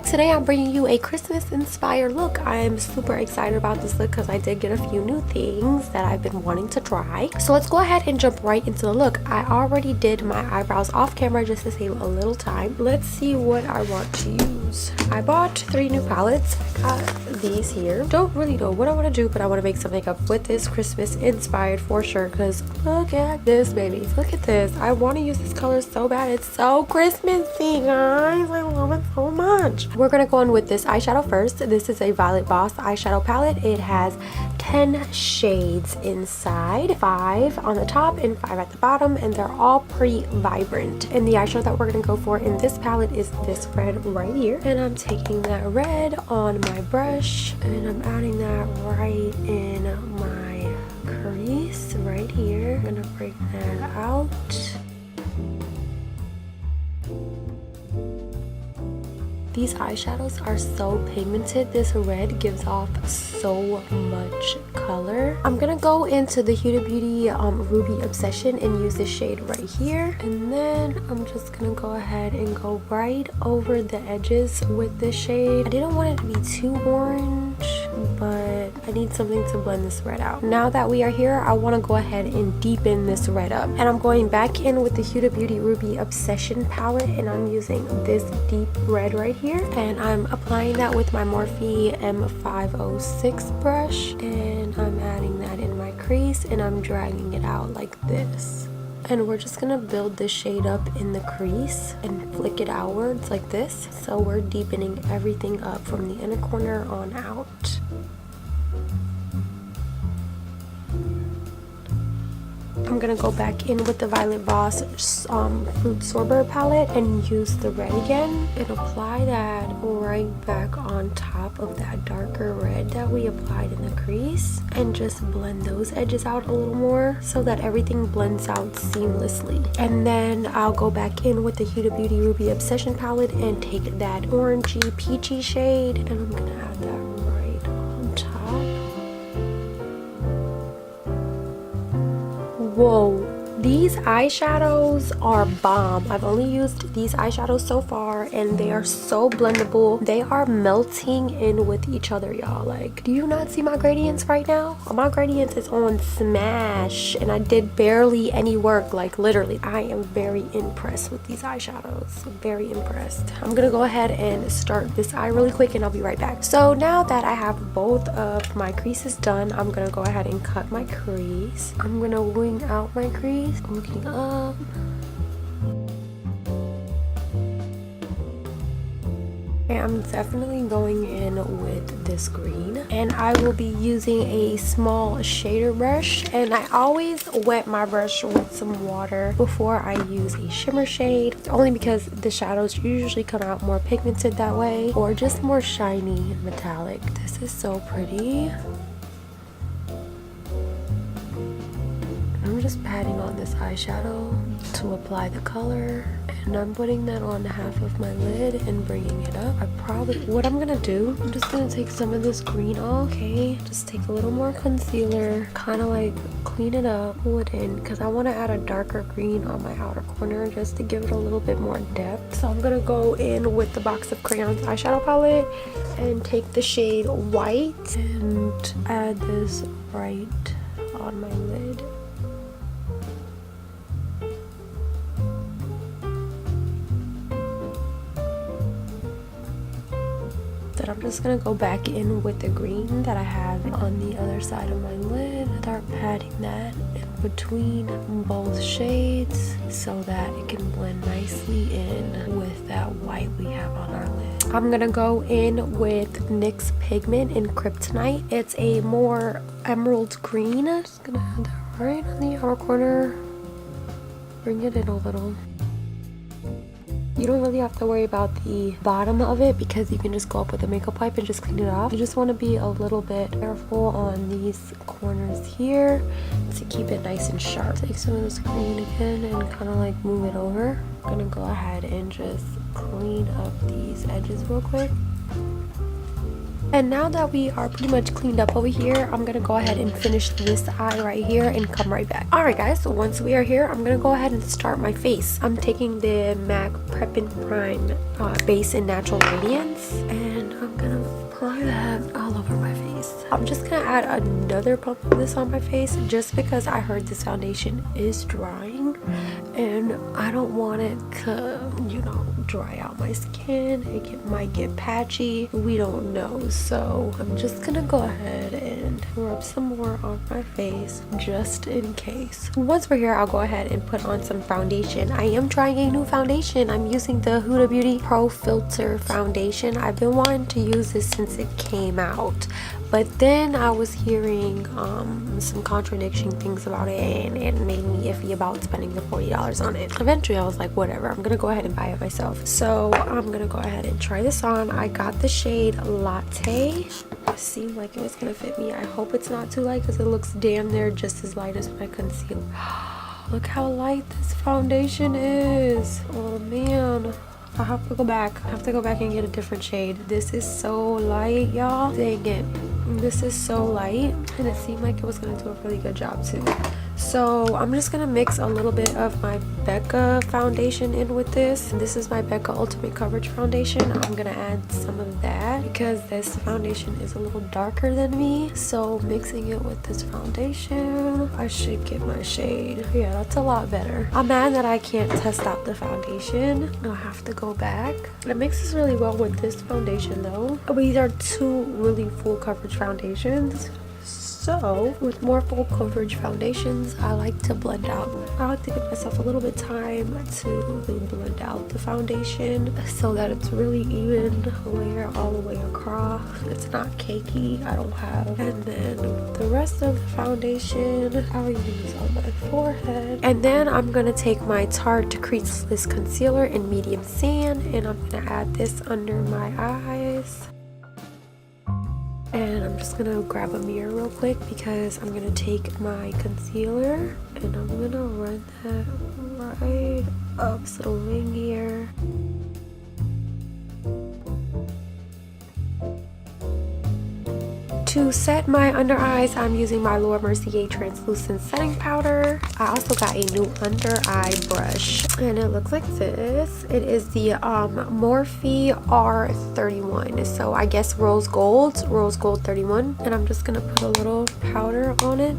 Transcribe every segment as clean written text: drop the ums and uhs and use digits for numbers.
back. Today I'm bringing you a Christmas inspired look. I'm super excited about this look because I did get a few new things that I've been wanting to try. So let's go ahead and jump right into the look. I already did my eyebrows off camera just to save a little time. Let's see what I want to use. I bought 3 new palettes. I got these here. Don't really know what I want to do, but I want to make something up with this Christmas inspired for sure, because look at this, baby. Look at this. I want to use this color so bad. It's so Christmassy, guys. I love it so much. We're gonna go in with this eyeshadow first. This is a Violet Voss eyeshadow palette. It has 10 shades inside, 5 on the top and 5 at the bottom, and they're all pretty vibrant. And the eyeshadow that we're gonna go for in this palette is this red right here. And I'm taking that red on my brush and I'm adding that right in my crease right here. I'm gonna bring that out. These eyeshadows are so pigmented. This red gives off so much color. I'm gonna go into the Huda Beauty Ruby Obsession and use this shade right here. And then I'm just gonna go ahead and go right over the edges with this shade. I didn't want it to be too orange, but I need something to blend this red out. Now that we are here, I want to go ahead and deepen this red up. And I'm going back in with the Huda Beauty Ruby Obsession palette, and I'm using this deep red right here. And I'm applying that with my Morphe M506 brush. And I'm adding that in my crease, and I'm dragging it out like this. And we're just gonna build this shade up in the crease and flick it outwards like this. So we're deepening everything up from the inner corner on out. I'm gonna go back in with the Violet Voss Fruit Sorbet palette and use the red again and apply that right back on top of that darker red that we applied in the crease, and just blend those edges out a little more so that everything blends out seamlessly. And then I'll go back in with the Huda Beauty Ruby Obsession palette and take that orangey peachy shade, and I'm gonna add that right on top. Whoa, these eyeshadows are bomb. I've only used these eyeshadows so far and they are so blendable. They are melting in with each other, y'all. Like, do you not see my gradients right now? My gradients is on smash and I did barely any work. Like, literally, I am very impressed with these eyeshadows. Very impressed. I'm gonna go ahead and start this eye really quick and I'll be right back. So now that I have both of my creases done, I'm gonna go ahead and cut my crease. I'm gonna wing out my crease, looking up. I'm definitely going in with this green, and I will be using a small shader brush, and I always wet my brush with some water before I use a shimmer shade, only because the shadows usually come out more pigmented that way, or just more shiny and metallic. This is so pretty. I'm just patting on this eyeshadow to apply the color, and I'm putting that on half of my lid and bringing it up. What I'm gonna do, I'm just gonna take some of this green off, okay? Just take a little more concealer, kind of like clean it up, pull it in, because I want to add a darker green on my outer corner just to give it a little bit more depth. So I'm gonna go in with the box of Crayons eyeshadow palette and take the shade White and add this right on my lid. I'm just gonna go back in with the green that I have on the other side of my lid. Start patting that in between both shades so that it can blend nicely in with that white we have on our lid. I'm gonna go in with NYX Pigment in Kryptonite. It's a more emerald green. Just gonna add that right on the outer corner. Bring it in a little. You don't really have to worry about the bottom of it because you can just go up with a makeup wipe and just clean it off. You just want to be a little bit careful on these corners here to keep it nice and sharp. Take some of this green again and kind of like move it over. I'm gonna go ahead and just clean up these edges real quick. And now that we are pretty much cleaned up over here, I'm gonna go ahead and finish this eye right here and come right back. Alright guys, so once we are here, I'm gonna go ahead and start my face. I'm taking the MAC Prep and Prime Base in Natural Radiance, and I'm gonna apply that all over my face. I'm just gonna add another pump of this on my face just because I heard this foundation is drying and I don't want it to, you know, dry out my skin. It might get patchy, we don't know. So I'm just gonna go ahead and rub some more on my face just in case. Once we're here, I'll go ahead and put on some foundation. I am trying a new foundation. I'm using the HudaBeauty Pro Filter foundation. I've been wanting to use this since it came out, but then I was hearing some contradiction things about it, and it made me iffy about spending the $40 on it. Eventually I was like, whatever, I'm gonna go ahead and buy it myself. So I'm gonna go ahead and try this on. I got the shade Latte. It seemed like it was gonna fit me. I hope it's not too light because it looks damn near just as light as my concealer. Look how light this foundation is. Oh man, I have to go back. I have to go back and get a different shade. This is so light, y'all. Dang it. This is so light, and it seemed like it was going to do a really good job too. So I'm just going to mix a little bit of my Becca foundation in with this. This is my Becca Ultimate Coverage Foundation. I'm going to add some of that because this foundation is a little darker than me. So mixing it with this foundation, I should get my shade. Yeah, that's a lot better. I'm mad that I can't test out the foundation. I'll have to go back. It mixes really well with this foundation though. These are two really full coverage foundations. So with more full coverage foundations, I like to blend out. I like to give myself a little bit of time to really blend out the foundation so that it's really even layer all the way across. It's not cakey. I don't have. And then the rest of the foundation I'll use on my forehead. And then I'm gonna take my Tarte Creaseless concealer in medium sand, and I'm gonna add this under my eyes. And I'm just gonna grab a mirror real quick because I'm gonna take my concealer and I'm gonna run that right up this little wing here. To set my under eyes, I'm using my Mercier translucent setting powder. I also got a new under eye brush, and it looks like this. It is the Morphe R31, so I guess rose gold 31. And I'm just gonna put a little powder on it.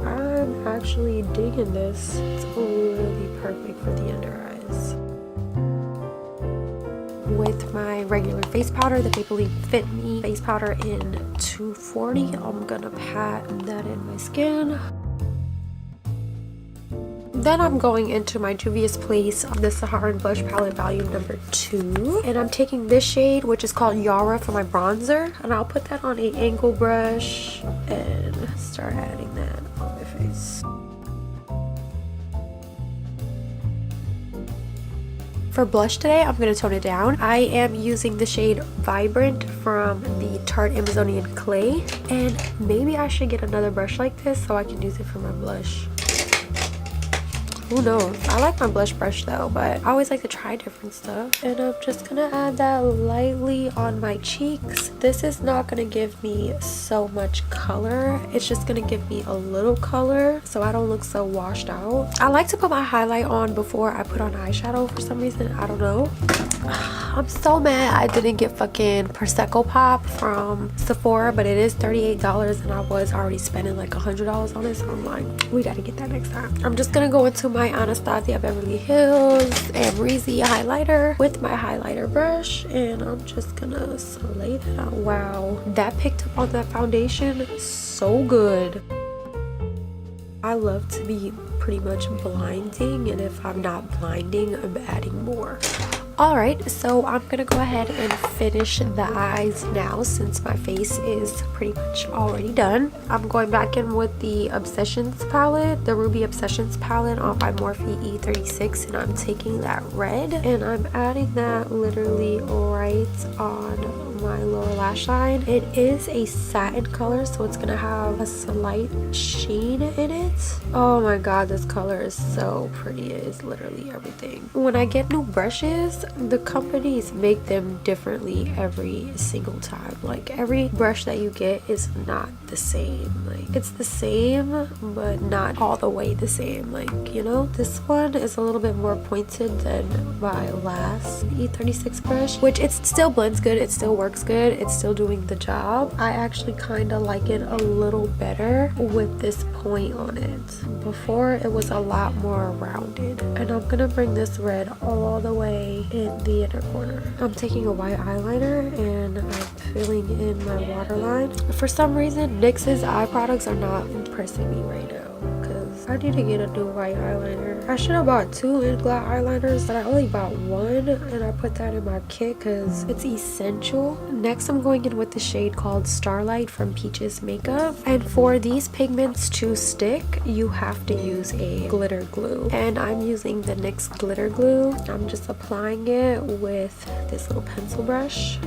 I'm actually digging this. It's really perfect for the under eyes. With my regular face powder, the Maybeline Fit Me face powder in 240, I'm gonna pat that in my skin. Then I'm going into my Juvias Place, the Saharan Blush Palette Volume number 2. And I'm taking this shade, which is called Yara, for my bronzer. And I'll put that on an angle brush and start adding that on my face. For blush today, I'm going to tone it down. I am using the shade Vibrant from the Tarte Amazonian Clay. And maybe I should get another brush like this so I can use it for my blush. Who knows? I like my blush brush though, but I always like to try different stuff. And I'm just gonna add that lightly on my cheeks. This is not gonna give me so much color. It's just gonna give me a little color so I don't look so washed out. I like to put my highlight on before I put on eyeshadow for some reason. I don't know. I'm so mad I didn't get fucking Prosecco Pop from Sephora, but it is $38 and I was already spending like $100 on it, so I'm like, we gotta get that next time. I'm just gonna go into my Anastasia Beverly Hills Amrezy highlighter with my highlighter brush, and I'm just gonna slay that out. Wow, that picked up on that foundation so good. I love to be pretty much blinding, and if I'm not blinding, I'm adding more. Alright, so I'm gonna go ahead and finish the eyes now since my face is pretty much already done. I'm going back in with the Obsessions palette, the Ruby Obsessions palette on my Morphe E36, and I'm taking that red and I'm adding that literally right on my lower lash line. It is a satin color, so it's gonna have a slight sheen in it. Oh my god, this color is so pretty. It is literally everything. When I get new brushes, the companies make them differently every single time. Like every brush that you get is not the same. Like it's the same but not all the way the same. Like, you know, this one is a little bit more pointed than my last E36 brush, which it still blends good, it still works good, it's still doing the job. I actually kind of like it a little better with this point on it. Before it was a lot more rounded. And I'm gonna bring this red all the way in the inner corner. I'm taking a white eyeliner and I'm filling in my waterline. For some reason, NYX's eye products are not impressing me right now. I need to get a new white eyeliner. I should have bought 2 in-glass eyeliners, but I only bought 1 and I put that in my kit because it's essential. Next, I'm going in with the shade called Starlight from Peaches Makeup. And for these pigments to stick, you have to use a glitter glue. And I'm using the NYX glitter glue. I'm just applying it with this little pencil brush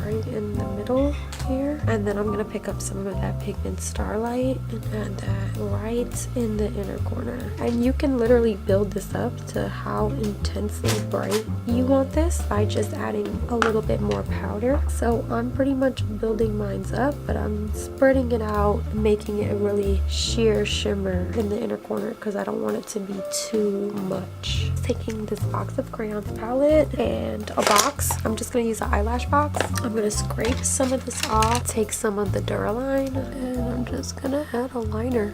right in the middle here. And then I'm going to pick up some of that pigment Starlight and add that right in the inner corner. And you can literally build this up to how intensely bright you want this by just adding a little bit more powder. So I'm pretty much building mine up, but I'm spreading it out, making it really sheer shimmer in the inner corner because I don't want it to be too much. Taking this box of crayons palette and a box. I'm just going to use an eyelash box. I'm going to scrape some of this off, take some of the Duraline, and I'm just going to add a liner.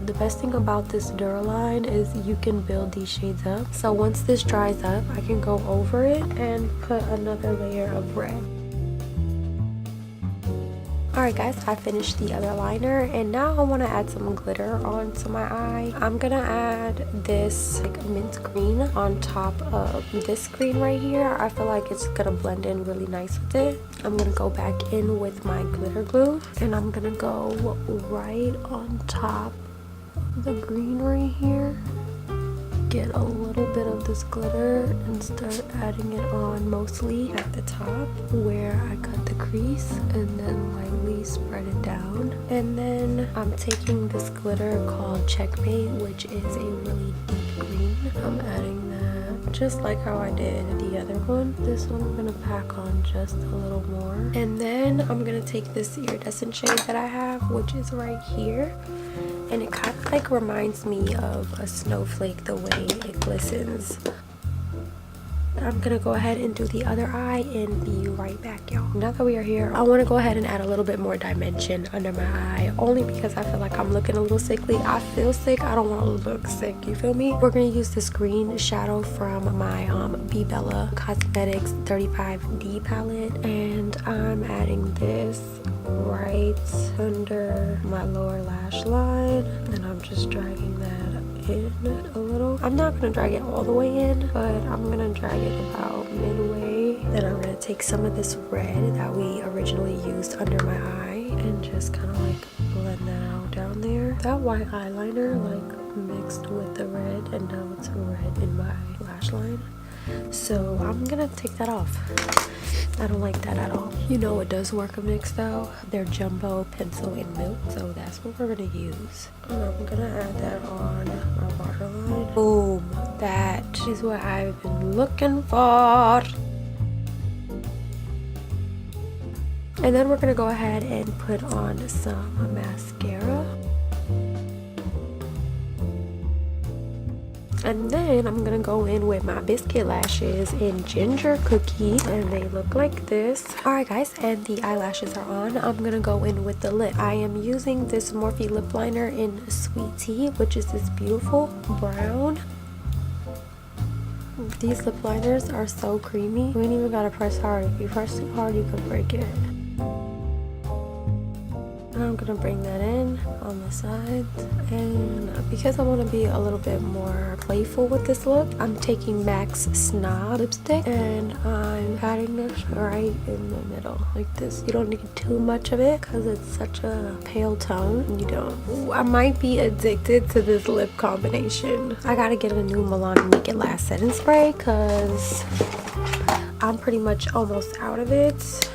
The best thing about this Duraline is you can build these shades up. So once this dries up, I can go over it and put another layer of red. Alright guys, I finished the other liner and now I want to add some glitter onto my eye. I'm gonna add this like mint green on top of this green right here. I feel like it's gonna blend in really nice with it. I'm gonna go back in with my glitter glue and I'm gonna go right on top of the green right here. Get a little bit of this glitter and start adding it on mostly at the top where I cut the crease and then lightly spread it down. And then I'm taking this glitter called Checkmate, which is a really deep green. I'm adding that just like how I did the other one. This one I'm gonna pack on just a little more. And then I'm gonna take this iridescent shade that I have, which is right here. And it kind of like reminds me of a snowflake the way it glistens. I'm gonna go ahead and do the other eye and be right back, y'all. Now that we are here, I want to go ahead and add a little bit more dimension under my eye, only because I feel like I'm looking a little sickly. I feel sick, I don't want to look sick, you feel me? We're gonna use this green shadow from my Be Bella Cosmetics 35D palette, and I'm adding this right under my lower lash line, and I'm just dragging that in a little. I'm not gonna drag it all the way in, but I'm gonna drag it about midway. Then I'm gonna take some of this red that we originally used under my eye and just kind of like blend that out down there. That white eyeliner like mixed with the red, and now it's red in my lash line. So I'm gonna take that off. I don't like that at all. You know it does work a mix though. They're jumbo pencil and milk, so that's what we're gonna use. I'm gonna add that on my waterline. Boom! That is what I've been looking for. And then we're gonna go ahead and put on some mascara. And then I'm gonna go in with my Biscuit lashes in Ginger Cookie, and they look like this. Alright guys, and the eyelashes are on. I'm gonna go in with the lip. I am using this Morphe lip liner in Sweet Tea, which is this beautiful brown. These lip liners are so creamy. You ain't even gotta press hard. If you press too hard, you could break it. I'm gonna bring that in on the sides, and because I want to be a little bit more playful with this look, I'm taking MAC's Snob lipstick and I'm patting this right in the middle like this. You don't need too much of it because it's such a pale tone. You don't. Ooh, I might be addicted to this lip combination. I gotta get a new Milani Make It Last setting spray because I I'm pretty much almost out of it.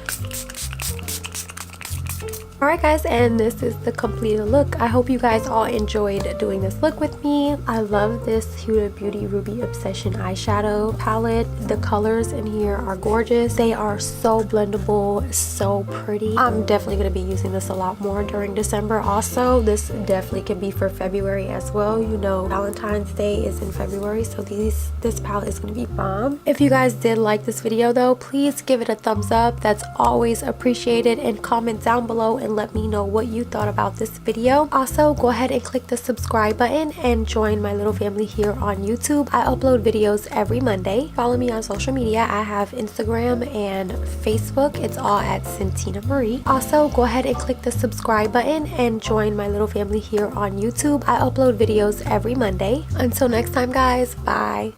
Alright guys, and this is the completed look. I hope you guys all enjoyed doing this look with me. I love this Huda Beauty Ruby Obsession eyeshadow palette. The colors in here are gorgeous. They are so blendable, so pretty. I'm definitely going to be using this a lot more during December. Also, this definitely can be for February as well. You know, Valentine's Day is in February, so this palette is going to be bomb. If you guys did like this video though, please give it a thumbs up. That's always appreciated, and comment down below and let me know what you thought about this video. Also, go ahead and click the subscribe button and join my little family here on YouTube. I upload videos every Monday. Follow me on social media. I have Instagram and Facebook. It's all at Centina Marie. Also, go ahead and click the subscribe button and join my little family here on YouTube. I upload videos every Monday. Until next time guys, bye.